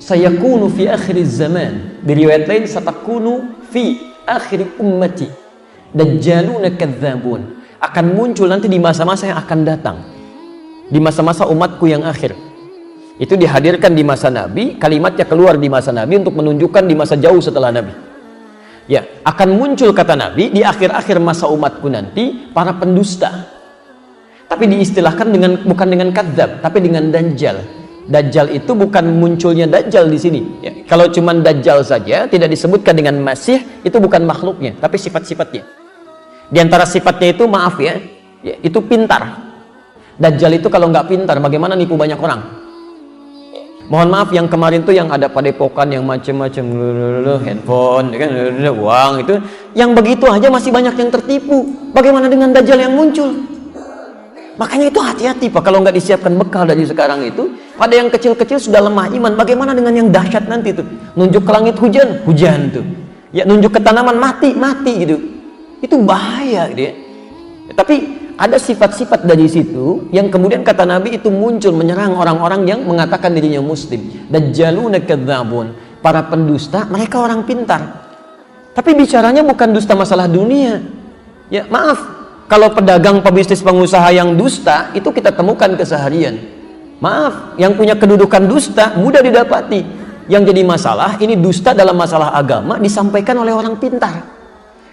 Sayakunu fi akhiriz zaman. Di riwayat lain satakunu fi akhir ummati dajjaluna kadzabun. Akan muncul nanti di masa-masa yang akan datang. Di masa-masa umatku yang akhir. Itu dihadirkan di masa Nabi, kalimatnya keluar di masa Nabi untuk menunjukkan di masa jauh setelah Nabi. Ya, akan muncul kata Nabi di akhir-akhir masa umatku nanti para pendusta. Tapi diistilahkan bukan dengan kadzab, tapi dengan dajjal. Dajjal itu bukan munculnya Dajjal di sini. Ya, kalau cuma Dajjal saja, tidak disebutkan dengan Masih, itu bukan makhluknya, tapi sifat-sifatnya. Di antara sifatnya itu, maaf ya, itu pintar. Dajjal itu kalau nggak pintar, bagaimana nipu banyak orang? Mohon maaf, yang kemarin tuh yang ada padepokan yang macam-macam, handphone, uang itu, yang begitu aja masih banyak yang tertipu. Bagaimana dengan Dajjal yang muncul? Makanya itu hati-hati Pak, kalau nggak disiapkan bekal dari sekarang itu, pada yang kecil-kecil sudah lemah iman, bagaimana dengan yang dahsyat nanti tuh? Nunjuk ke langit hujan, hujan tuh. Ya, nunjuk ke tanaman mati, mati gitu. Itu bahaya gitu ya. Tapi ada sifat-sifat dari situ yang kemudian kata Nabi itu muncul menyerang orang-orang yang mengatakan dirinya muslim. Dajjaluna kadzabun. Para pendusta, mereka orang pintar. Tapi bicaranya bukan dusta masalah dunia. Ya, maaf. Kalau pedagang, pebisnis, pengusaha yang dusta, itu kita temukan keseharian. Maaf, yang punya kedudukan dusta mudah didapati. Yang jadi masalah, ini dusta dalam masalah agama disampaikan oleh orang pintar.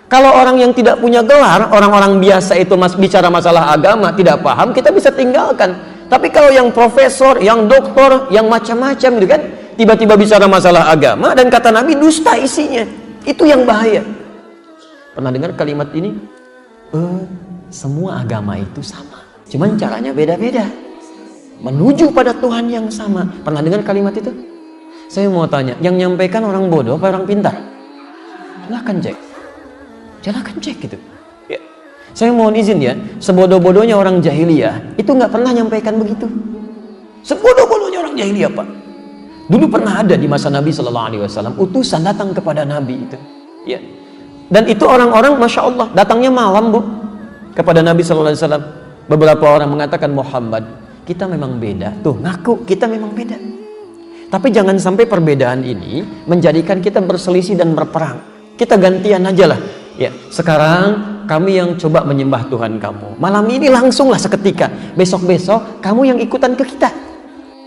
Kalau orang yang tidak punya gelar, orang-orang biasa itu bicara masalah agama, tidak paham, kita bisa tinggalkan. Tapi kalau yang profesor, yang doktor, yang macam-macam gitu kan, tiba-tiba bicara masalah agama, dan kata Nabi dusta isinya. Itu yang bahaya. Pernah dengar kalimat ini? Semua agama itu sama, cuman caranya beda-beda menuju pada Tuhan yang sama. Pernah dengar kalimat itu? Saya mau tanya, yang nyampaikan orang bodoh apa orang pintar? Silahkan cek gitu ya. Saya mohon izin ya, sebodoh-bodohnya orang jahiliyah itu nggak pernah nyampaikan begitu. Sebodoh-bodohnya orang jahiliyah Pak. Dulu pernah ada di masa Nabi SAW utusan datang kepada Nabi itu ya. Dan itu orang-orang Masya Allah datangnya malam Bu kepada Nabi SAW. Beberapa orang mengatakan, Muhammad, kita memang beda. Tuh, ngaku kita memang beda. Tapi jangan sampai perbedaan ini menjadikan kita berselisih dan berperang. Kita gantian aja lah. Ya, sekarang kami yang coba menyembah Tuhan kamu. Malam ini langsunglah seketika. Besok-besok kamu yang ikutan ke kita.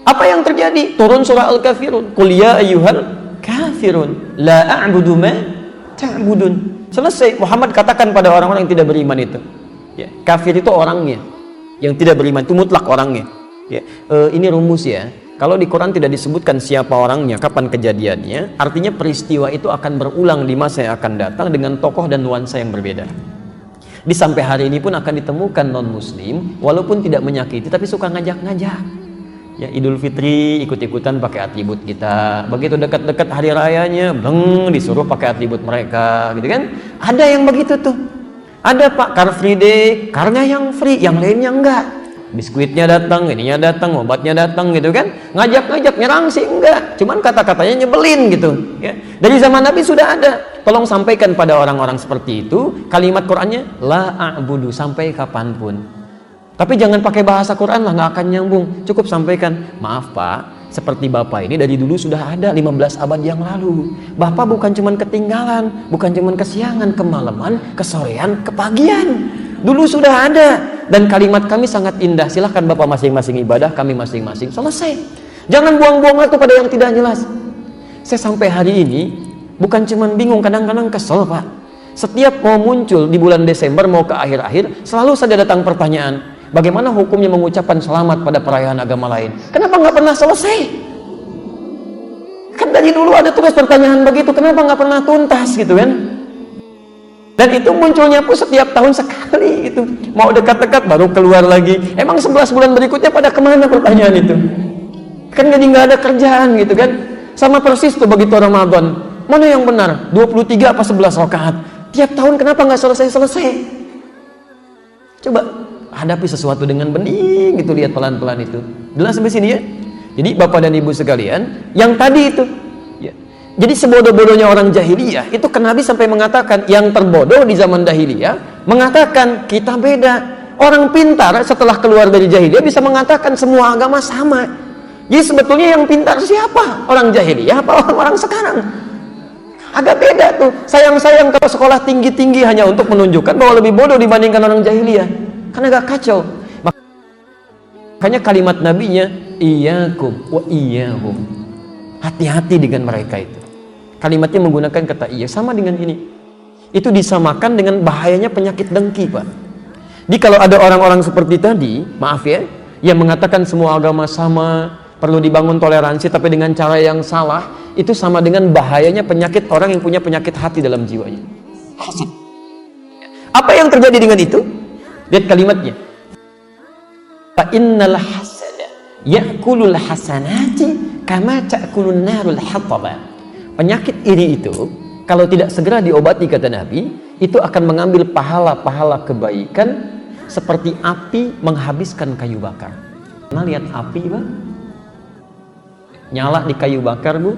Apa yang terjadi? Turun surah Al-Kafirun. Qul ya ayyuhal kafirun la a'budu ma ta'budun. Selesai. Muhammad katakan pada orang-orang yang tidak beriman itu. Ya, kafir itu orangnya, yang tidak beriman itu mutlak orangnya. Ya, ini rumus ya. Kalau di Quran tidak disebutkan siapa orangnya, kapan kejadiannya, artinya peristiwa itu akan berulang di masa yang akan datang dengan tokoh dan nuansa yang berbeda. Di sampai hari ini pun akan ditemukan non-muslim, walaupun tidak menyakiti, tapi suka ngajak-ngajak. Ya, Idul Fitri ikut-ikutan pakai atribut kita. Begitu dekat-dekat hari rayanya, disuruh pakai atribut mereka, gitu kan? Ada yang begitu tuh. Ada Pak, Car Free Day, karnya yang free, yang lainnya enggak. Biskuitnya datang, ininya datang, obatnya datang gitu kan. Ngajak-ngajak, nyerang sih enggak. Cuman kata-katanya nyebelin gitu. Ya. Dari zaman Nabi sudah ada. Tolong sampaikan pada orang-orang seperti itu, kalimat Qur'annya, la a'budu, sampai kapanpun. Tapi jangan pakai bahasa Quran lah, nggak akan nyambung. Cukup sampaikan, maaf Pak, seperti Bapak ini dari dulu sudah ada 15 abad yang lalu. Bapak bukan cuman ketinggalan, bukan cuman kesiangan, kemalaman, kesorean, kepagian. Dulu sudah ada. Dan kalimat kami sangat indah. Silahkan Bapak masing-masing ibadah, kami masing-masing. Selesai. Jangan buang-buang waktu pada yang tidak jelas. Saya sampai hari ini bukan cuman bingung, kadang-kadang kesel Pak. Setiap mau muncul di bulan Desember, mau ke akhir-akhir, selalu saja datang pertanyaan. Bagaimana hukumnya mengucapkan selamat pada perayaan agama lain? Kenapa nggak pernah selesai? Kan dari dulu ada terus pertanyaan begitu, kenapa nggak pernah tuntas gitu kan? Dan itu munculnya pun setiap tahun sekali gitu. Mau dekat-dekat baru keluar lagi. Emang 11 bulan berikutnya pada kemana pertanyaan itu? Kan jadi nggak ada kerjaan gitu kan? Sama persis tuh begitu Ramadan. Mana yang benar? 23 apa 11 rakaat? Tiap tahun kenapa nggak selesai-selesai? Coba hadapi sesuatu dengan bening gitu, lihat pelan-pelan itu. Jelas sampai sini ya? Jadi Bapak dan Ibu sekalian, yang tadi itu ya. Jadi sebodoh-bodohnya orang jahiliyah itu Nabi sampai mengatakan, yang terbodoh di zaman jahiliyah mengatakan kita beda. Orang pintar setelah keluar dari jahiliyah bisa mengatakan semua agama sama. Jadi sebetulnya yang pintar siapa? Orang jahiliyah apa orang-orang sekarang? Agak beda tuh. Sayang-sayang kalau sekolah tinggi-tinggi hanya untuk menunjukkan bahwa lebih bodoh dibandingkan orang jahiliyah. Kan agak kacau. Makanya kalimat nabinya, iyyakum wa iyyahum. Hati-hati dengan mereka itu. Kalimatnya menggunakan kata iya, sama dengan ini. Itu disamakan dengan bahayanya penyakit dengki, Pak. Jadi kalau ada orang-orang seperti tadi, maaf ya, yang mengatakan semua agama sama, perlu dibangun toleransi tapi dengan cara yang salah, itu sama dengan bahayanya penyakit orang yang punya penyakit hati dalam jiwanya. Hasad. Apa yang terjadi dengan itu? Lihat kalimatnya. Fa innal hasada ya'kulul hasanati kama ta'kulun narul hataba. Penyakit iri itu kalau tidak segera diobati, kata Nabi, itu akan mengambil pahala-pahala kebaikan seperti api menghabiskan kayu bakar. Pernah lihat api, Pak? Nyala di kayu bakar, Bu.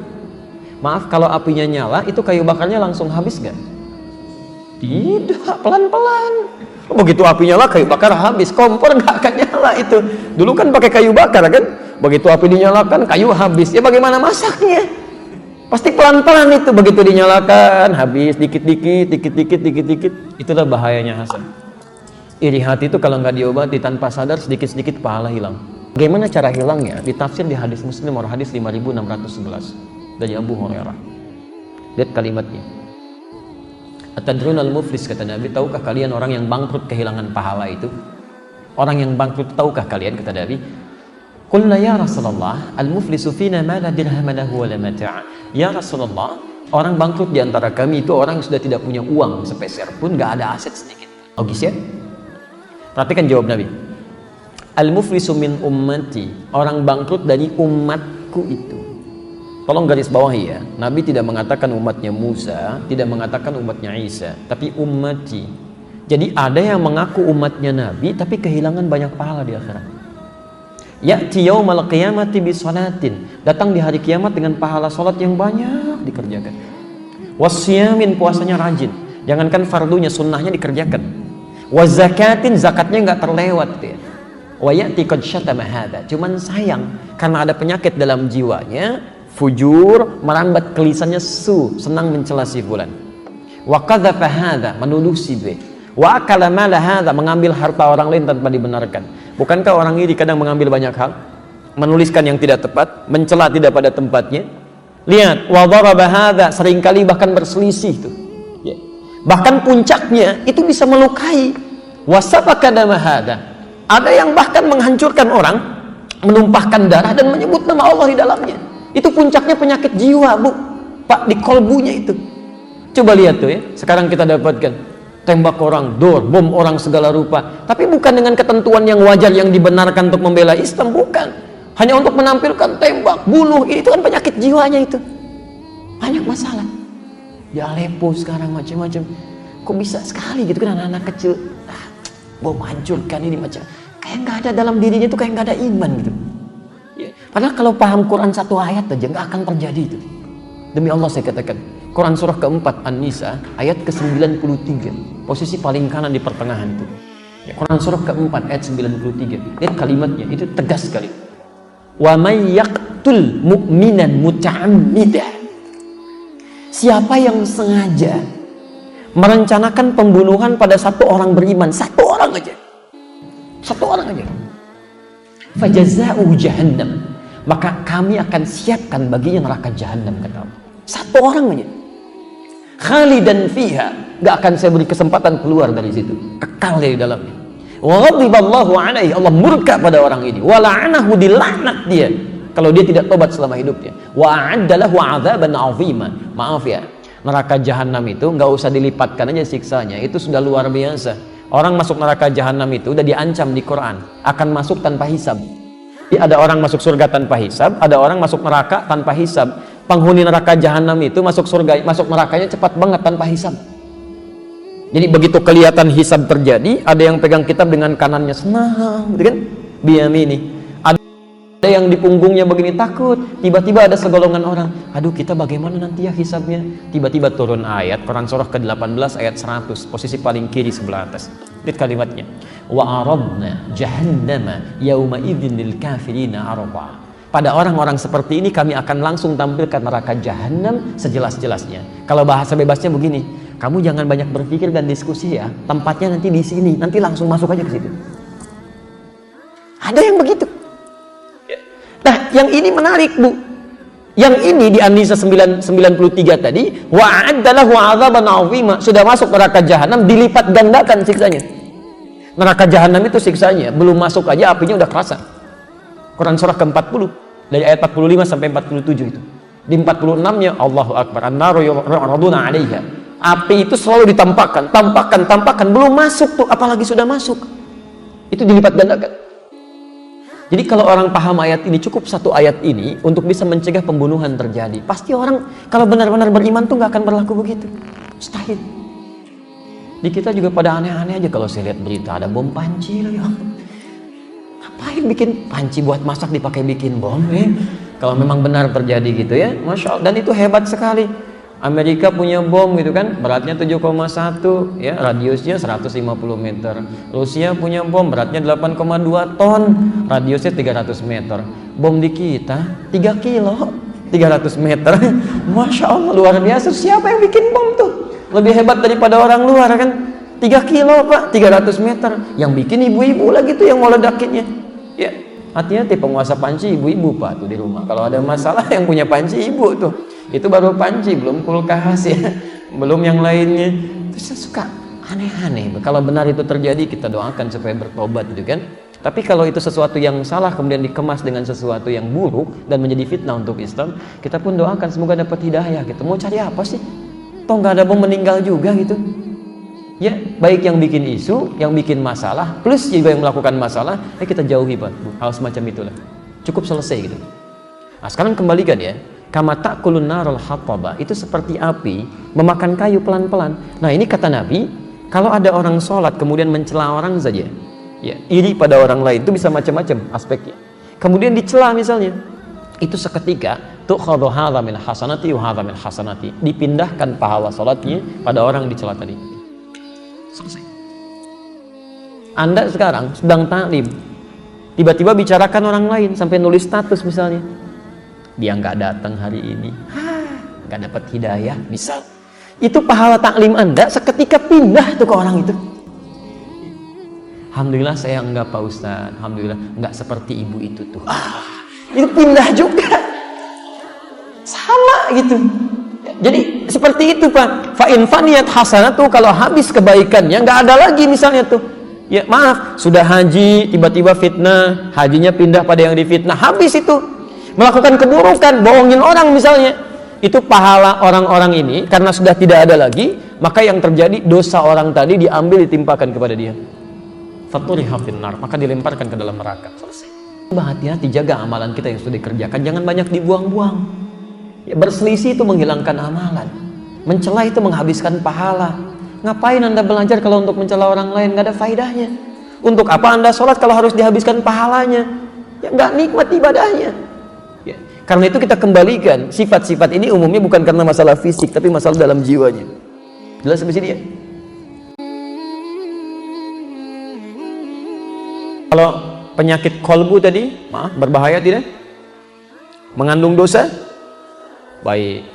Maaf, kalau apinya nyala, itu kayu bakarnya langsung habis gak? Tidak, pelan-pelan. Begitu api nyala, kayu bakar habis. Kompor gak akan nyala itu. Dulu kan pakai kayu bakar kan? Begitu api dinyalakan, kayu habis. Ya bagaimana masaknya? Pasti pelan-pelan itu. Begitu dinyalakan, habis dikit-dikit, dikit-dikit, dikit-dikit. Itulah bahayanya hasad. Iri hati itu kalau nggak diobati tanpa sadar, sedikit-sedikit pahala hilang. Bagaimana cara hilangnya? Ditafsir di hadis Muslim, hadis 5611 dari Abu Hurairah. Lihat kalimatnya. Atadrunal muflis, kata Nabi, tahukah kalian orang yang bangkrut kehilangan pahala itu? Orang yang bangkrut tahukah kalian, kata Nabi? Qulna ya Rasulullah, al-muflisu fina ma la dirham lahu wa la mata'. Ya Rasulullah, orang bangkrut di antara kami itu orang yang sudah tidak punya uang sepeser pun, nggak ada aset sedikit. Logis ya? Perhatikan jawab Nabi. Al-muflisu min ummati, orang bangkrut dari umatku itu. Tolong garis bawahi ya, Nabi tidak mengatakan umatnya Musa, tidak mengatakan umatnya Isa, tapi ummati. Jadi ada yang mengaku umatnya Nabi tapi kehilangan banyak pahala di akhirat. Ya'ti yaumal qiyamati bi salatin, datang di hari kiamat dengan pahala salat yang banyak dikerjakan. Wasyamin, puasanya rajin, jangankan fardunya, sunnahnya dikerjakan. Wazakatin, zakatnya nggak terlewat ya. Wa ya'ti qad syatama hadza, cuman sayang karena ada penyakit dalam jiwanya, fujur, merambat ke lisannya senang mencela si fulan. Wa qadzafa hadza, menuduh si B. Wa akala mala hadza, mengambil harta orang lain tanpa dibenarkan. Bukankah orang iri kadang mengambil banyak hal? Menuliskan yang tidak tepat, mencela tidak pada tempatnya. Lihat, wa daraba hadza, seringkali bahkan berselisih tuh. Ya. Bahkan puncaknya itu bisa melukai. Wasafaka dama hadza. Ada yang bahkan menghancurkan orang, menumpahkan darah dan menyebut nama Allah di dalamnya. Itu puncaknya penyakit jiwa, Bu. Pak, di kolbunya itu. Coba lihat tuh ya. Sekarang kita dapatkan tembak orang, bom orang segala rupa. Tapi bukan dengan ketentuan yang wajar yang dibenarkan untuk membela Islam, bukan. Hanya untuk menampilkan tembak, bunuh, itu kan penyakit jiwanya itu. Banyak masalah. Di Aleppo sekarang macam-macam. Kok bisa sekali gitu kan anak-anak kecil bom hancurkan ini macam. Kayak nggak ada dalam dirinya itu, kayak nggak ada iman gitu. Ya. Padahal kalau paham Quran satu ayat aja nggak akan terjadi itu. Demi Allah saya katakan. Quran surah keempat An-Nisa ayat ke-93, posisi paling kanan di pertengahan itu. Ya, Quran surah keempat ayat 93. Lihat kalimatnya, itu tegas sekali. Wa may yaqtul mu'minan muta'ammidan. Siapa yang sengaja merencanakan pembunuhan pada satu orang beriman, satu orang aja. Fajaza'uhu jahannam. Maka kami akan siapkan baginya neraka jahannam, kata Allah. Satu orang aja. Khalidan fiha, gak akan saya beri kesempatan keluar dari situ, kekal di dalamnya. Wa ghadiballahu alaihi, Allah murka pada orang ini. Wa la'anahu, dilaknat dia kalau dia tidak tobat selama hidupnya. Wa a'adda lahu 'adzaban 'azima. Maaf ya, neraka jahanam itu nggak usah dilipatkan aja siksanya, itu sudah luar biasa. Orang masuk neraka jahanam itu udah diancam di Quran, akan masuk tanpa hisab. Ada orang masuk surga tanpa hisab, ada orang masuk neraka tanpa hisab. Penghuni neraka jahanam itu masuk surga, masuk nerakanya cepat banget tanpa hisab. Jadi begitu kelihatan hisab terjadi, ada yang pegang kitab dengan kanannya senang, gitu kan? Biyamini. Ada yang di punggungnya begini takut. Tiba-tiba ada segolongan orang, aduh kita bagaimana nanti ya hisabnya? Tiba-tiba turun ayat Quran surah ke-18 ayat 100, posisi paling kiri sebelah atas. Lihat kalimatnya. wa aradna jahannama yauma idzin lil kafirina arda. Pada orang-orang seperti ini kami akan langsung tampilkan neraka jahanam sejelas-jelasnya. Kalau bahasa bebasnya begini, kamu jangan banyak berpikir dan diskusi ya, tempatnya nanti di sini, nanti langsung masuk aja ke situ. Ada yang begitu. Nah, yang ini menarik, Bu. Yang ini di An-Nisa 93 tadi, wa'adda lahu 'adzaban 'azima, sudah masuk neraka jahanam, dilipat gandakan siksanya. Neraka jahanam itu siksanya, belum masuk aja apinya udah kerasa. Quran surah ke-40 dari ayat 45 sampai 47 itu. Di 46-nya Allahu Akbar, an-naru yu'raduna 'alaiha. Api itu selalu ditampakkan, tampakkan, belum masuk tuh, apalagi sudah masuk. Itu dilipat gandakan. Jadi kalau orang paham ayat ini, cukup satu ayat ini untuk bisa mencegah pembunuhan terjadi. Pasti orang kalau benar-benar beriman tuh nggak akan berlaku begitu. Mustahil. Di kita juga pada aneh-aneh aja kalau saya lihat berita ada bom panci lagi. Ngapain bikin panci buat masak dipakai bikin bom ya? Kalau memang benar terjadi gitu ya, Masya Allah. Dan itu hebat sekali. Amerika punya bom gitu kan, beratnya 7,1 ya, radiusnya 150 meter. Rusia punya bom, beratnya 8,2 ton, radiusnya 300 meter. Bom di kita 3 kilo, 300 meter. Masya Allah, luar biasa. Siapa yang bikin bom tuh? Lebih hebat daripada orang luar kan? 3 kilo Pak, 300 meter. Yang bikin ibu-ibu lagi tuh yang mau ledakinnya. Ya, hati-hati penguasa panci ibu-ibu Pak tuh di rumah. Kalau ada masalah yang punya panci ibu tuh. Itu baru panci, belum kulkas ya. Belum yang lainnya. Terus saya suka aneh-aneh. Kalau benar itu terjadi, kita doakan supaya bertobat gitu kan. Tapi kalau itu sesuatu yang salah kemudian dikemas dengan sesuatu yang buruk dan menjadi fitnah untuk Islam, kita pun doakan semoga dapat hidayah gitu. Mau cari apa sih? Toh nggak ada bom meninggal juga gitu. Ya, baik yang bikin isu, yang bikin masalah, plus juga yang melakukan masalah, kita jauhi Pak. Hal semacam itulah. Cukup selesai gitu. Nah, sekarang kembalikan ya. Kama ta'kulun narul hataba, itu seperti api memakan kayu pelan-pelan. Nah, ini kata Nabi, kalau ada orang sholat kemudian mencela orang saja, ya, iri pada orang lain, itu bisa macam-macam aspeknya. Kemudian dicela misalnya, itu seketika tu'khadhu hadza min hasanati wa hadza min hasanati, dipindahkan pahala sholatnya pada orang dicela tadi. Selesai. Anda sekarang sedang taklim, tiba-tiba bicarakan orang lain sampai nulis status misalnya, dia nggak datang hari ini, nggak dapat hidayah, misal. Itu pahala taklim Anda seketika pindah tuh ke orang itu. Alhamdulillah saya enggak Pak Ustaz, alhamdulillah nggak seperti ibu itu tuh. Itu pindah juga, sama gitu. Jadi seperti itu Pak. Fa in faniyat hasanatu, kalau habis kebaikannya nggak ada lagi misalnya tuh. Ya maaf, sudah haji tiba-tiba fitnah, hajinya pindah pada yang difitnah, habis itu. Melakukan keburukan, bohongin orang misalnya, itu pahala orang-orang ini karena sudah tidak ada lagi, maka yang terjadi dosa orang tadi diambil ditimpakan kepada dia. Faturiha finnar, maka dilemparkan ke dalam neraka. Selesai. Hati-hati, jaga amalan kita yang sudah dikerjakan, jangan banyak dibuang-buang. Ya, berselisih itu menghilangkan amalan, mencela itu menghabiskan pahala. Ngapain Anda belajar kalau untuk mencela orang lain? Nggak ada faedahnya. Untuk apa Anda sholat kalau harus dihabiskan pahalanya? Ya nggak nikmat ibadahnya. Ya. Karena itu kita kembalikan sifat-sifat ini umumnya bukan karena masalah fisik, tapi masalah dalam jiwanya. Jelas sampai sini ya? Kalau penyakit kolbu tadi, maaf, berbahaya tidak? Mengandung dosa? Baik.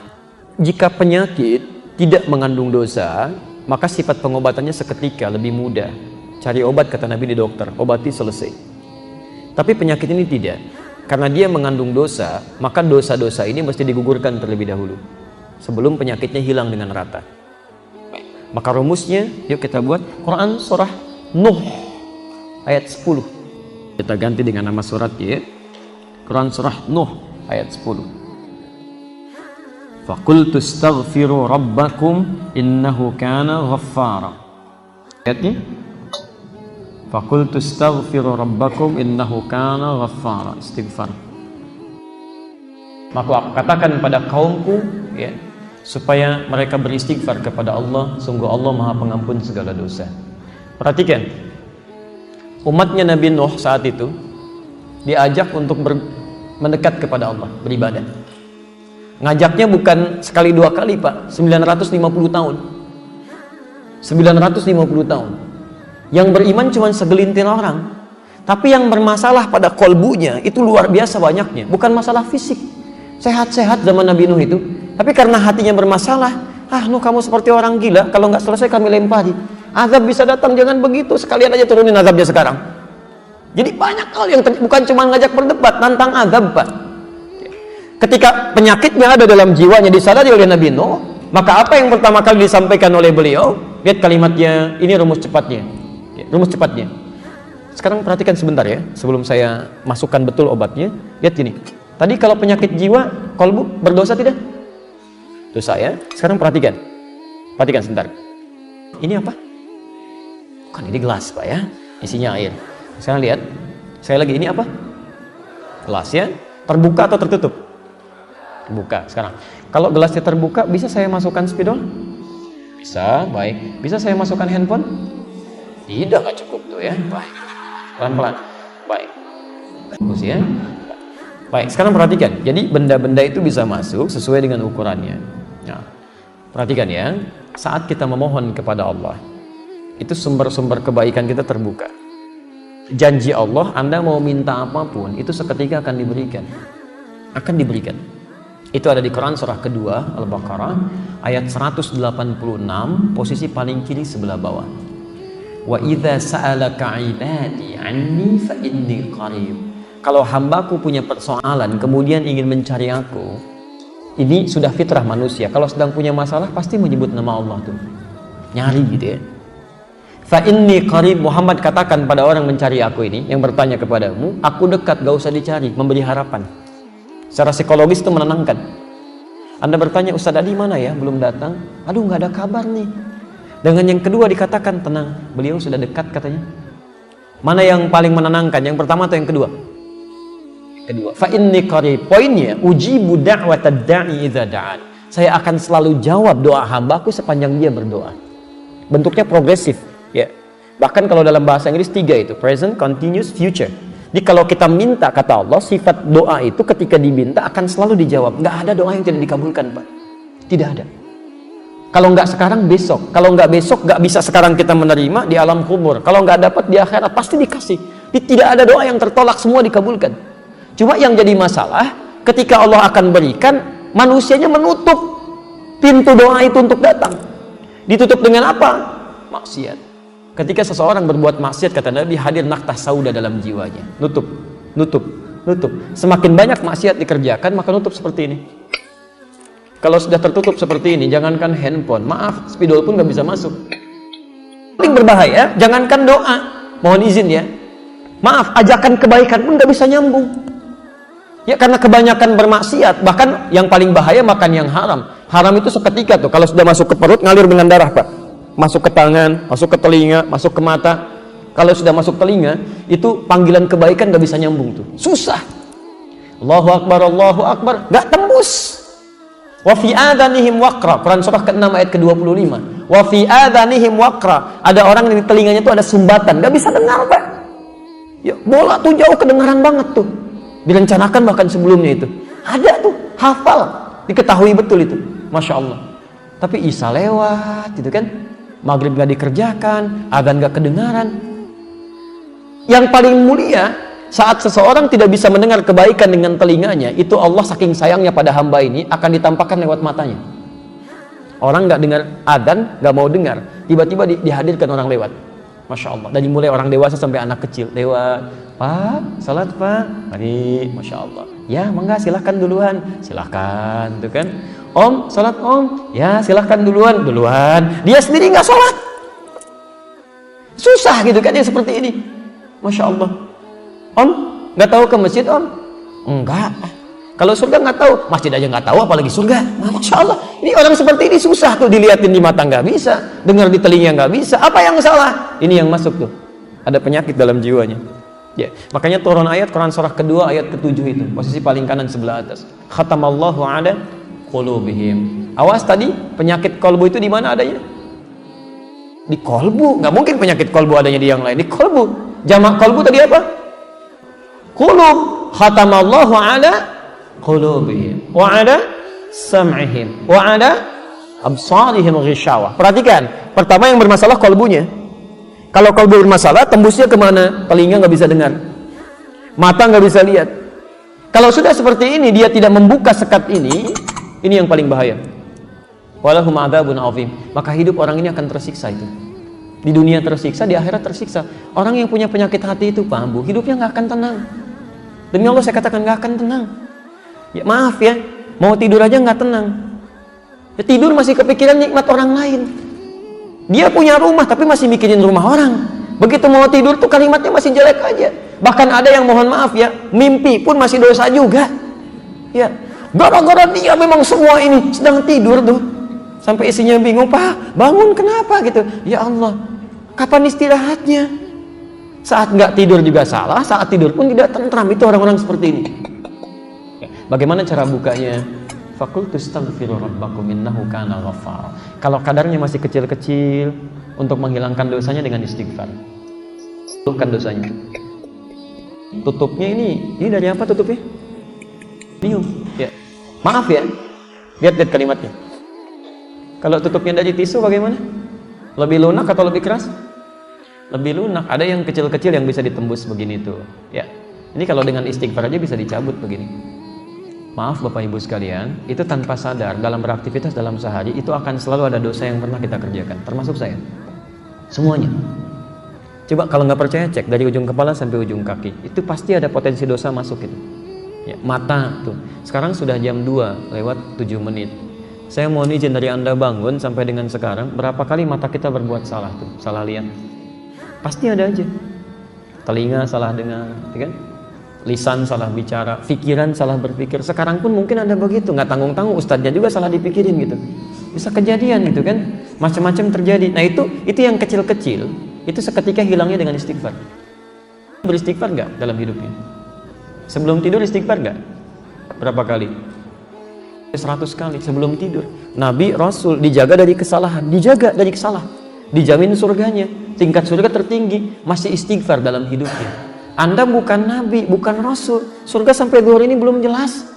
Jika penyakit tidak mengandung dosa, maka sifat pengobatannya seketika, lebih mudah. Cari obat kata Nabi di dokter, obati selesai. Tapi penyakit ini tidak. Karena dia mengandung dosa, maka dosa-dosa ini mesti digugurkan terlebih dahulu sebelum penyakitnya hilang dengan rata. Maka rumusnya, yuk kita buat Quran surah Nuh ayat 10. Kita ganti dengan nama surat ya. Quran surah Nuh ayat 10. Faqultu astaghfiru rabbakum innahu kana ghaffara. Ayatnya Faqultu astaghfiru rabbakum innahu kana ghaffara. Istighfar. Maka katakan pada kaumku ya, supaya mereka beristighfar kepada Allah, sungguh Allah Maha Pengampun segala dosa. Perhatikan, umatnya Nabi Nuh saat itu diajak untuk mendekat kepada Allah, beribadah. Ngajaknya bukan sekali dua kali Pak, 950 tahun. 950 tahun. Yang beriman cuma segelintir orang. Tapi yang bermasalah pada kolbunya itu luar biasa banyaknya. Bukan masalah fisik. Sehat-sehat zaman Nabi Nuh itu. Tapi karena hatinya bermasalah, Nuh kamu seperti orang gila, kalau nggak selesai kami lempari. Azab bisa datang, jangan begitu. Sekalian aja turunin azabnya sekarang. Jadi banyak hal yang bukan cuma ngajak berdebat, nantang azab, Pak. Ketika penyakitnya ada dalam jiwanya disadari oleh Nabi Nuh, maka apa yang pertama kali disampaikan oleh beliau? Lihat kalimatnya, ini rumus cepatnya. Rumus cepatnya. Sekarang perhatikan sebentar ya, sebelum saya masukkan betul obatnya. Lihat gini. Tadi kalau penyakit jiwa, kolbu berdosa tidak? Dosa ya. Sekarang perhatikan. Perhatikan sebentar. Ini apa? Bukan, ini gelas, Pak ya. Isinya air. Sekarang lihat. Saya lagi, ini apa? Gelas ya. Terbuka atau tertutup? Terbuka. Sekarang, kalau gelasnya terbuka, bisa saya masukkan spidol? Bisa, baik. Bisa saya masukkan handphone? Tidak, nggak cukup tuh ya. Baik. Pelan-pelan. Baik. Bagus ya. Baik, sekarang perhatikan. Jadi benda-benda itu bisa masuk sesuai dengan ukurannya. Nah, perhatikan ya. Saat kita memohon kepada Allah, itu sumber-sumber kebaikan kita terbuka. Janji Allah, Anda mau minta apapun, itu seketika akan diberikan. Akan diberikan. Itu ada di Quran surah kedua, Al-Baqarah, ayat 186, posisi paling kiri sebelah bawah. Wa idza sa'alaka 'ibadi 'anni fa inni qarib. Kalau hambaku punya persoalan kemudian ingin mencari aku, ini sudah fitrah manusia. Kalau sedang punya masalah pasti menyebut nama Allah tuh. Nyari gitu ya. Fa inni qarib, Muhammad katakan pada orang mencari aku ini, yang bertanya kepadamu, aku dekat, gak usah dicari, memberi harapan. Secara psikologis itu menenangkan. Anda bertanya, Ustaz Adi mana ya? Belum datang. Aduh, nggak ada kabar nih. Dengan yang kedua dikatakan tenang, beliau sudah dekat katanya. Mana yang paling menenangkan? Yang pertama atau yang kedua? Kedua. Fa inni qarib. Poinnya, ujibu da'watad da'i idza da'an. Saya akan selalu jawab doa hambaku sepanjang dia berdoa. Bentuknya progresif, ya. Bahkan kalau dalam bahasa Inggris 3 itu, present, continuous, future. Jadi kalau kita minta, kata Allah, sifat doa itu ketika diminta akan selalu dijawab. Nggak ada doa yang tidak dikabulkan, Pak. Tidak ada. Kalau nggak sekarang, besok. Kalau nggak besok, nggak bisa sekarang kita menerima di alam kubur. Kalau nggak dapat di akhirat, pasti dikasih. Tidak ada doa yang tertolak, semua dikabulkan. Cuma yang jadi masalah, ketika Allah akan berikan, manusianya menutup pintu doa itu untuk datang. Ditutup dengan apa? Maksiat. Ketika seseorang berbuat maksiat, kata Nabi, hadir naktah sauda dalam jiwanya. Nutup, nutup, nutup. Semakin banyak maksiat dikerjakan, maka nutup seperti ini. Kalau sudah tertutup seperti ini, jangankan handphone, maaf, spidol pun nggak bisa masuk. Paling berbahaya, jangankan doa, mohon izin ya. Maaf, ajakan kebaikan pun nggak bisa nyambung. Ya karena kebanyakan bermaksiat, bahkan yang paling bahaya makan yang haram. Haram itu seketika tuh, kalau sudah masuk ke perut ngalir dengan darah, Pak. Masuk ke tangan, masuk ke telinga, masuk ke mata. Kalau sudah masuk telinga, itu panggilan kebaikan nggak bisa nyambung tuh. Susah. Allahu Akbar, nggak tembus. Wa fi adhanihim waqra, Quran surah ke-6 ayat ke-25. Wa fi adhanihim waqra, ada orang yang di telinganya itu ada sumbatan, nggak bisa dengar, Pak. Ya, bola tuh jauh kedengaran banget tuh. Direncanakan bahkan sebelumnya itu. Ada tuh, hafal, diketahui betul itu. Masya Allah. Tapi Isya lewat, gitu kan. Maghrib nggak dikerjakan, adzan nggak kedengaran. Yang paling mulia, saat seseorang tidak bisa mendengar kebaikan dengan telinganya, itu Allah saking sayangnya pada hamba ini akan ditampakkan lewat matanya. Orang nggak dengar adzan, nggak mau dengar, tiba-tiba dihadirkan orang lewat. Masya Allah. Dari mulai orang dewasa sampai anak kecil lewat. Pak, salat Pak. Mari, Masya Allah. Ya, mangga silahkan duluan. Silahkan, tuh kan. Om, salat Om. Ya, silahkan duluan. Dia sendiri nggak salat. Susah gitu kan ya seperti ini. Masya Allah. Om, nggak tahu ke masjid Om? Enggak. Kalau surga nggak tahu, masjid aja nggak tahu, apalagi surga. Masya Allah. Ini orang seperti ini susah tuh dilihatin di mata nggak bisa, dengar di telinga nggak bisa. Apa yang salah? Ini yang masuk tuh. Ada penyakit dalam jiwanya. Ya, makanya turun ayat Quran surah kedua ayat ke-7 itu, posisi paling kanan sebelah atas. Khatamallahu ala qulubihim. Awas tadi penyakit kolbu itu di mana adanya? Di kolbu. Nggak mungkin penyakit kolbu adanya di yang lain. Di kolbu. Jamak kolbu tadi apa? Qulub. Khatamallahu ala qulubihim wa ala sam'ihim wa ala absarihim ghishawah. Perhatikan, pertama yang bermasalah kolbunya. Kalau kalbu bermasalah, tembusnya kemana? Telinga nggak bisa dengar, mata nggak bisa lihat. Kalau sudah seperti ini, dia tidak membuka sekat ini yang paling bahaya. Walahum adzabun azim. Maka hidup orang ini akan tersiksa itu. Di dunia tersiksa, di akhirat tersiksa. Orang yang punya penyakit hati itu, paham Bu, hidupnya nggak akan tenang. Demi Allah saya katakan nggak akan tenang. Ya maaf ya, mau tidur aja nggak tenang. Ya, tidur masih kepikiran nikmat orang lain. Dia punya rumah tapi masih mikirin rumah orang. Begitu mau tidur tuh kalimatnya masih jelek aja. Bahkan ada yang mohon maaf ya, mimpi pun masih dosa juga. Ya, gara-gara dia memang semua ini sedang tidur tuh. Sampai isinya bingung, Pak, bangun kenapa gitu? Ya Allah, kapan istirahatnya? Saat nggak tidur juga salah, saat tidur pun tidak tentram. Itu orang-orang seperti ini. Bagaimana cara bukanya? Fakultu astaghfiru rabbakum innahu kana ghaffar. Kalau kadarnya masih kecil-kecil, untuk menghilangkan dosanya dengan istighfar. Tutupkan dosanya. Tutupnya ini dari apa tutupnya? Minum. Ya. Maaf ya. Lihat kalimatnya. Kalau tutupnya dari tisu bagaimana? Lebih lunak atau lebih keras? Lebih lunak. Ada yang kecil-kecil yang bisa ditembus begini tuh. Ya. Ini kalau dengan istighfar aja bisa dicabut begini. Maaf Bapak Ibu sekalian, itu tanpa sadar dalam beraktivitas dalam sehari itu akan selalu ada dosa yang pernah kita kerjakan, termasuk saya. Semuanya. Coba kalau nggak percaya cek dari ujung kepala sampai ujung kaki. Itu pasti ada potensi dosa masuk itu. Ya, mata tuh. Sekarang sudah jam 2 lewat 7 menit. Saya mohon izin dari Anda bangun sampai dengan sekarang, berapa kali mata kita berbuat salah tuh, salah lihat? Pasti ada aja. Telinga salah dengar, ya kan? Lisan salah bicara, pikiran salah berpikir. Sekarang pun mungkin ada begitu, nggak tanggung-tanggung ustadznya juga salah dipikirin gitu. Bisa kejadian gitu kan, macam-macam terjadi. Nah itu yang kecil-kecil, itu seketika hilangnya dengan istighfar. Beristighfar nggak dalam hidupnya? Sebelum tidur istighfar nggak? Berapa kali? 100 kali sebelum tidur. Nabi, Rasul dijaga dari kesalahan, dijamin surganya, tingkat surga tertinggi, masih istighfar dalam hidupnya. Anda bukan Nabi, bukan Rasul, surga sampai zuhur ini belum jelas,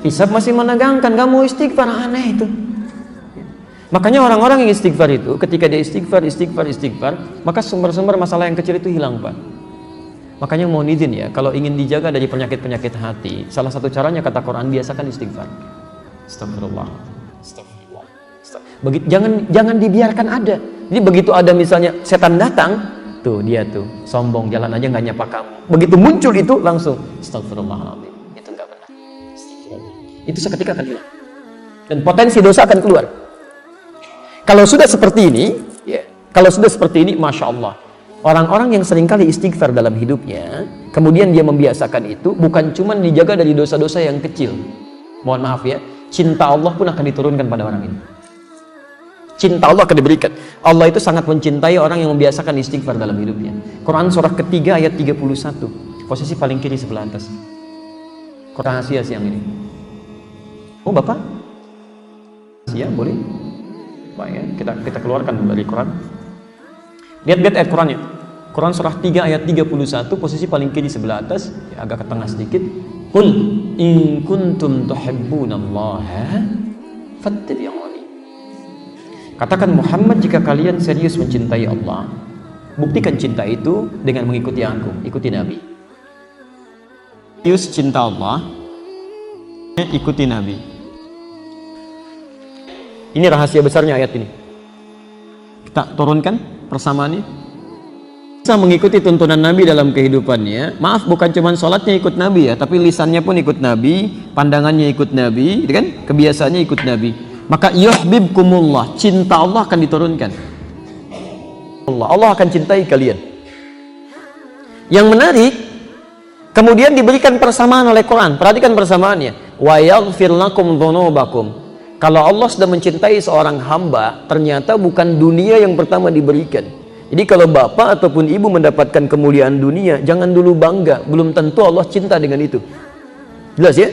hisab masih menegangkan, gak mau istighfar, aneh itu. Makanya orang-orang yang istighfar itu, ketika dia istighfar, maka sumber-sumber masalah yang kecil itu hilang, Pak. Makanya mohon izin ya, kalau ingin dijaga dari penyakit-penyakit hati, salah satu caranya kata Quran, biasakan istighfar. Astagfirullah. Jangan dibiarkan ada. Jadi begitu ada misalnya setan datang, tuh dia tuh sombong, jalan aja nggak nyapa kamu. Begitu muncul itu langsung astagfirullahaladzim. Itu nggak benar. Itu seketika akan hilang dan potensi dosa akan keluar. Kalau sudah seperti ini, masya Allah. Orang-orang yang seringkali istighfar dalam hidupnya, kemudian dia membiasakan itu, bukan cuma dijaga dari dosa-dosa yang kecil. Mohon maaf ya, cinta Allah pun akan diturunkan pada orang ini. Cinta Allah akan diberikan. Allah itu sangat mencintai orang yang membiasakan istighfar dalam hidupnya. Quran surah ketiga ayat 31. Posisi paling kiri sebelah atas. Rahasia siang ini. Oh Bapak? Rahasia boleh? Baik ya, kita keluarkan dari Quran. Lihat ayat Qurannya. Quran surah 3 ayat 31, posisi paling kiri sebelah atas, ya, agak ke tengah sedikit. Qul in kuntum tuhibbunallaha fattabi'uni. Katakan Muhammad, jika kalian serius mencintai Allah, buktikan cinta itu dengan mengikuti aku, ikuti Nabi. Serius cinta Allah, ikuti Nabi. Ini rahasia besarnya ayat ini. Kita turunkan persamaannya. Bisa mengikuti tuntunan Nabi dalam kehidupannya. Maaf, bukan cuma sholatnya ikut Nabi ya, tapi lisannya pun ikut Nabi, pandangannya ikut Nabi, gitu kan? Kebiasaannya ikut Nabi. Maka yuhibbukumullah, cinta Allah akan diturunkan. Allah akan cintai kalian. Yang menarik, kemudian diberikan persamaan oleh Quran. Perhatikan persamaannya. Wa yaghfir lakum dzunubakum. Kalau Allah sudah mencintai seorang hamba, ternyata bukan dunia yang pertama diberikan. Jadi kalau bapak ataupun ibu mendapatkan kemuliaan dunia, jangan dulu bangga. Belum tentu Allah cinta dengan itu. Jelas ya?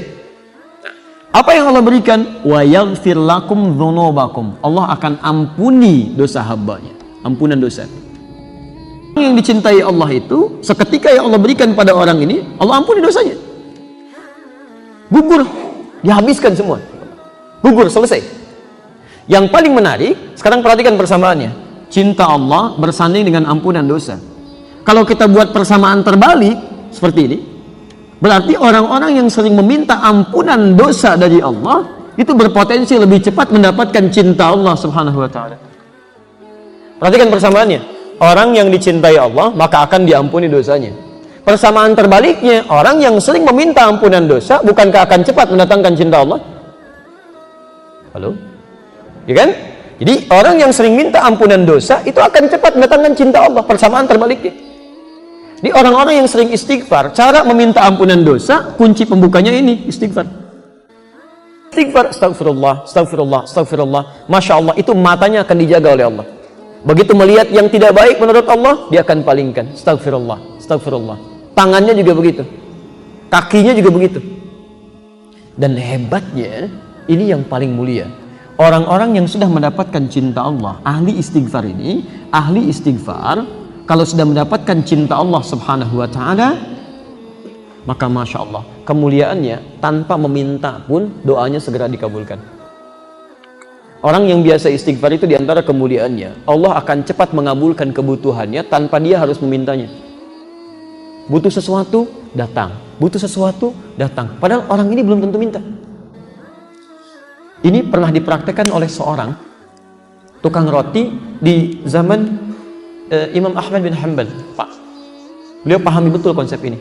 Apa yang Allah berikan? Wa yaghfir lakum dzunubakum. Allah akan ampuni dosa hambanya. Ampunan dosa. Yang dicintai Allah itu, seketika yang Allah berikan pada orang ini, Allah ampuni dosanya. Gugur, dihabiskan semua. Gugur, selesai. Yang paling menarik, sekarang perhatikan persamaannya. cinta Allah bersanding dengan ampunan dosa. Kalau kita buat persamaan terbalik seperti ini, berarti orang-orang yang sering meminta ampunan dosa dari Allah itu berpotensi lebih cepat mendapatkan cinta Allah Subhanahu wa taala. Perhatikan persamaannya. Orang yang dicintai Allah maka akan diampuni dosanya. Persamaan terbaliknya, orang yang sering meminta ampunan dosa bukankah akan cepat mendatangkan cinta Allah? Halo? Ya kan? Jadi orang yang sering minta ampunan dosa itu akan cepat mendatangkan cinta Allah. Persamaan terbaliknya. Jadi orang-orang yang sering istighfar, cara meminta ampunan dosa, kunci pembukanya ini, istighfar. Istighfar, astagfirullah, astagfirullah, astagfirullah. Masya Allah, itu matanya akan dijaga oleh Allah. Begitu melihat yang tidak baik menurut Allah, dia akan palingkan. Astagfirullah, astagfirullah. Tangannya juga begitu. Kakinya juga begitu. Dan hebatnya, ini yang paling mulia. Orang-orang yang sudah mendapatkan cinta Allah, ahli istighfar ini, ahli istighfar, kalau sudah mendapatkan cinta Allah Subhanahu wa taala, maka Masya Allah, kemuliaannya tanpa meminta pun doanya segera dikabulkan. Orang yang biasa istighfar itu diantara kemuliaannya, Allah akan cepat mengabulkan kebutuhannya tanpa dia harus memintanya. Butuh sesuatu, datang. Butuh sesuatu, datang. Padahal orang ini belum tentu minta. Ini pernah dipraktekkan oleh seorang tukang roti di zaman Imam Ahmad bin Hanbal. Beliau pahami betul konsep ini.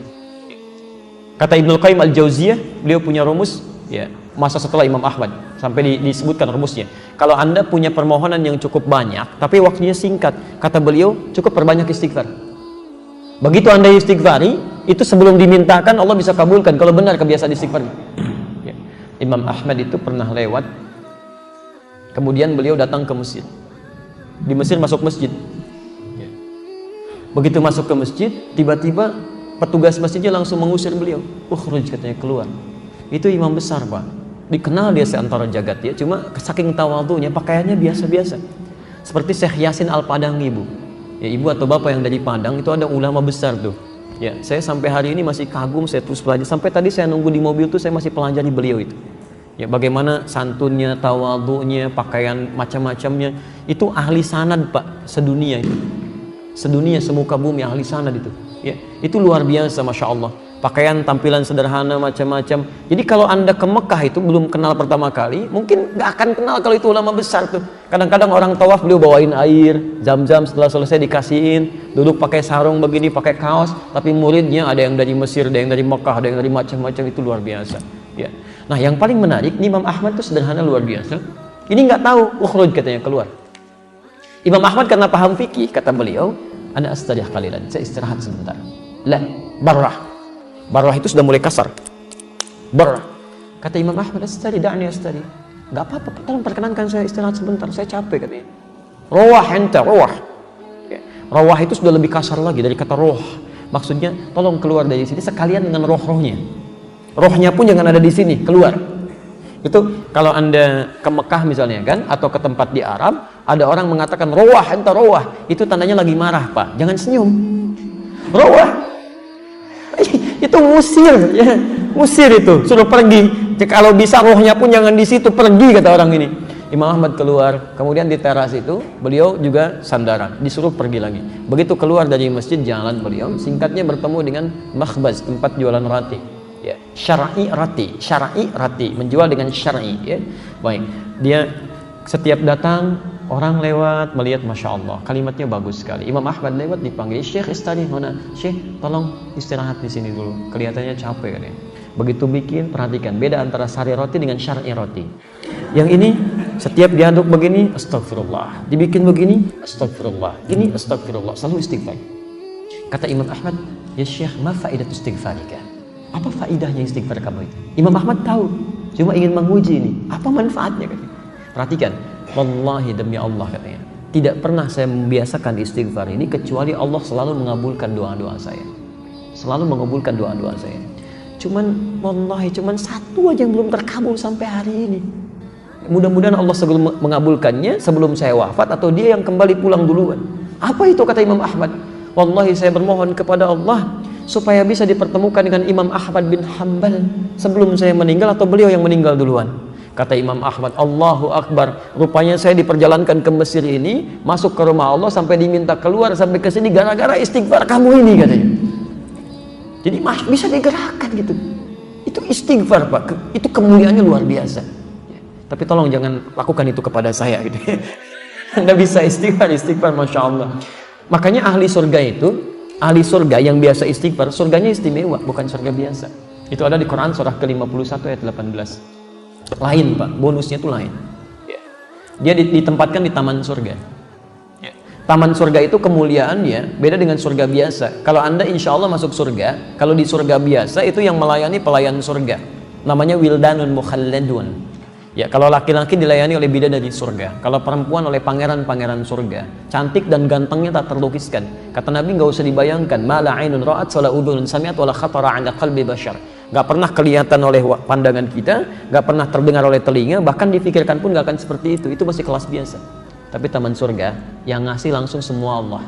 Kata Ibnul Qayyim Al-Jauziyah, beliau punya rumus, ya, masa setelah Imam Ahmad, sampai disebutkan rumusnya. Kalau Anda punya permohonan yang cukup banyak, tapi waktunya singkat, kata beliau, cukup perbanyak istighfar. Begitu Anda istighfari, itu sebelum dimintakan Allah bisa kabulkan, kalau benar kebiasaan istighfar. Ya. Imam Ahmad itu pernah lewat, kemudian beliau datang ke Mesir. Di Mesir masuk masjid. Ya. Begitu masuk ke masjid, tiba-tiba petugas masjidnya langsung mengusir beliau. Ukhruj, katanya, keluar. Itu imam besar, Pak. Dikenal dia seantara jagat ya, cuma saking tawadhunya pakaiannya biasa-biasa. Seperti Syekh Yasin Al-Padangi, Bu. Ya, ibu atau bapak yang dari Padang itu ada ulama besar tuh. Ya, saya sampai hari ini masih kagum, saya terus belajar. Sampai tadi saya nunggu di mobil tuh saya masih pelajari beliau itu. Ya, bagaimana santunnya, tawadhunya, pakaian macam-macamnya. Itu ahli sanad, Pak, sedunia itu. Sedunia, semuka bumi ahli sanad itu. Ya, itu luar biasa, Masya Allah. Pakaian, tampilan sederhana, macam-macam. Jadi kalau Anda ke Mekah itu belum kenal pertama kali, mungkin nggak akan kenal kalau itu ulama besar tuh. Kadang-kadang orang tawaf beliau bawain air, zam-zam, setelah selesai dikasihin, duduk pakai sarung begini, pakai kaos, tapi muridnya ada yang dari Mesir, ada yang dari Mekah, ada yang dari macam-macam, itu luar biasa. Ya. Nah, yang paling menarik, Imam Ahmad itu sederhana luar biasa. Ini nggak tahu, ukhruj, katanya, keluar. Imam Ahmad karena paham fikih, kata beliau, ana astarih qalilan, saya istirahat sebentar. La, barrah. Barrah itu sudah mulai kasar. Barrah. Kata Imam Ahmad, astari, da'ni astari. Gak apa-apa, tolong perkenankan saya istirahat sebentar, saya capek, katanya. Rawah enta, rawah. Rawah itu sudah lebih kasar lagi dari kata roh. Maksudnya, tolong keluar dari sini sekalian dengan roh-rohnya. Rohnya pun jangan ada di sini, keluar. Itu kalau Anda ke Mekah misalnya kan, atau ke tempat di Arab, ada orang mengatakan rawah enta, rawah. Itu tandanya lagi marah, Pak. Jangan senyum. Rawah. Itu musir, ya, musir itu, suruh pergi. Kalau bisa rohnya pun jangan di situ, pergi, kata orang ini. Imam Ahmad keluar, kemudian di teras itu beliau juga sandaran, disuruh pergi lagi. Begitu keluar dari masjid, jalan beliau, singkatnya bertemu dengan makhbaz, tempat jualan roti. Ya, syar'i rati, menjual dengan syar'i. Ya, baik. Dia setiap datang orang lewat melihat, Masya Allah, kalimatnya bagus sekali. Imam Ahmad lewat dipanggil, Syekh istari mana? Syekh, tolong istirahat di sini dulu. Kelihatannya capek kan ya. Begitu bikin, perhatikan beda antara sari roti dengan syar'i roti. Yang ini setiap diaduk begini, astagfirullah. Dibikin begini, astagfirullah. Ini astagfirullah. Selalu istighfar. Kata Imam Ahmad, ya Syekh, ma faidatu istighfarika? Apa faidahnya istighfar kamu itu? Imam Ahmad tahu, cuma ingin menguji ini. Apa manfaatnya? Katanya. Perhatikan. Wallahi, demi Allah, katanya, tidak pernah saya membiasakan istighfar ini kecuali Allah selalu mengabulkan doa-doa saya. Selalu mengabulkan doa-doa saya. Cuman wallahi, cuman satu aja yang belum terkabul sampai hari ini. Mudah-mudahan Allah sebelum mengabulkannya sebelum saya wafat, atau dia yang kembali pulang duluan. Apa itu, kata Imam Ahmad? Wallahi, saya bermohon kepada Allah supaya bisa dipertemukan dengan Imam Ahmad bin Hanbal sebelum saya meninggal, atau beliau yang meninggal duluan. Kata Imam Ahmad, Allahu Akbar, rupanya saya diperjalankan ke Mesir ini, masuk ke rumah Allah sampai diminta keluar sampai ke sini gara-gara istighfar kamu ini, katanya. Jadi bisa digerakkan gitu. Itu istighfar, Pak. Itu kemuliaannya luar biasa. Tapi tolong jangan lakukan itu kepada saya gitu. Anda bisa istighfar, Masya Allah. Makanya ahli surga yang biasa istighfar, surganya istimewa, bukan surga biasa. Itu ada di Quran surah ke-51 ayat 18. Lain, Pak, bonusnya itu lain. Dia ditempatkan di taman surga. Taman surga itu kemuliaannya beda dengan surga biasa. Kalau Anda insya Allah masuk surga, kalau di surga biasa itu yang melayani pelayan surga, namanya wildanun mukhalladun. Ya, kalau laki-laki dilayani oleh bidadari surga, kalau perempuan oleh pangeran-pangeran surga, cantik dan gantengnya tak terlukiskan. Kata Nabi, nggak usah dibayangkan, mala ainun ra'at wala udhunun sami'at wala khatara 'ala qalbi bashar. Nggak pernah kelihatan oleh pandangan kita, nggak pernah terdengar oleh telinga, bahkan difikirkan pun nggak akan seperti itu. Itu masih kelas biasa. Tapi taman surga yang ngasih langsung semua Allah,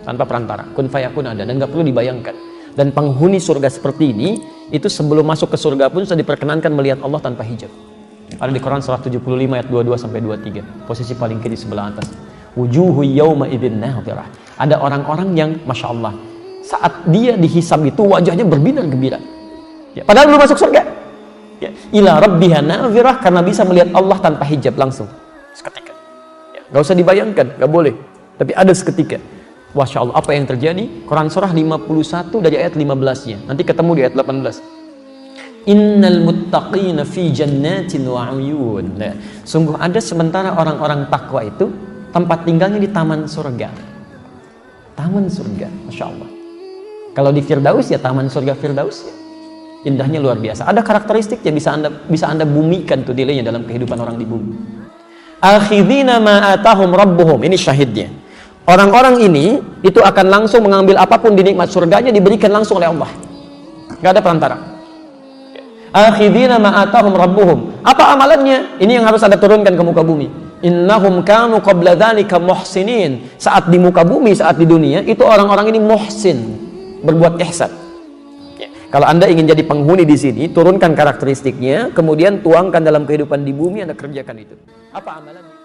tanpa perantara, kun fayakun ada, dan nggak perlu dibayangkan. Dan penghuni surga seperti ini, itu sebelum masuk ke surga pun sudah diperkenankan melihat Allah tanpa hijab. Ada di Quran surah 75 ayat 22 sampai 23, posisi paling kiri sebelah atas. Wujuhu yawma idzin nadhirah. Ada orang-orang yang Masya Allah, saat dia dihisab itu wajahnya berbinar gembira. Ya, padahal belum masuk surga. Ya, ila rabbiha nadhirah, karena bisa melihat Allah tanpa hijab langsung seketika. Gak usah dibayangkan, gak boleh. Tapi ada seketika. Masya Allah, apa yang terjadi? Quran surah 51 dari ayat 15-nya. Nanti ketemu di ayat 18. Innal muttaqina fi jannatin wa uyun. Nah, sungguh ada sementara orang-orang takwa itu tempat tinggalnya di taman surga. Taman surga, Masya Allah. Kalau di Firdaus ya taman surga Firdaus ya. Indahnya luar biasa. Ada karakteristiknya bisa anda bumikan tuh nilainya dalam kehidupan orang di bumi. Akhidina ma atahum rabbuhum, ini syahidnya. Orang-orang ini itu akan langsung mengambil apapun di nikmat surganya, diberikan langsung oleh Allah. Gak ada perantara. Akhidina ma atahum rabbuhum. Apa amalannya? Ini yang harus Anda turunkan ke muka bumi. Innahum kanu qabla dzalika muhsinin. Saat di muka bumi, saat di dunia, itu orang-orang ini muhsin, berbuat ihsan. Kalau Anda ingin jadi penghuni di sini, turunkan karakteristiknya, kemudian tuangkan dalam kehidupan di bumi, Anda kerjakan itu. Apa amalannya?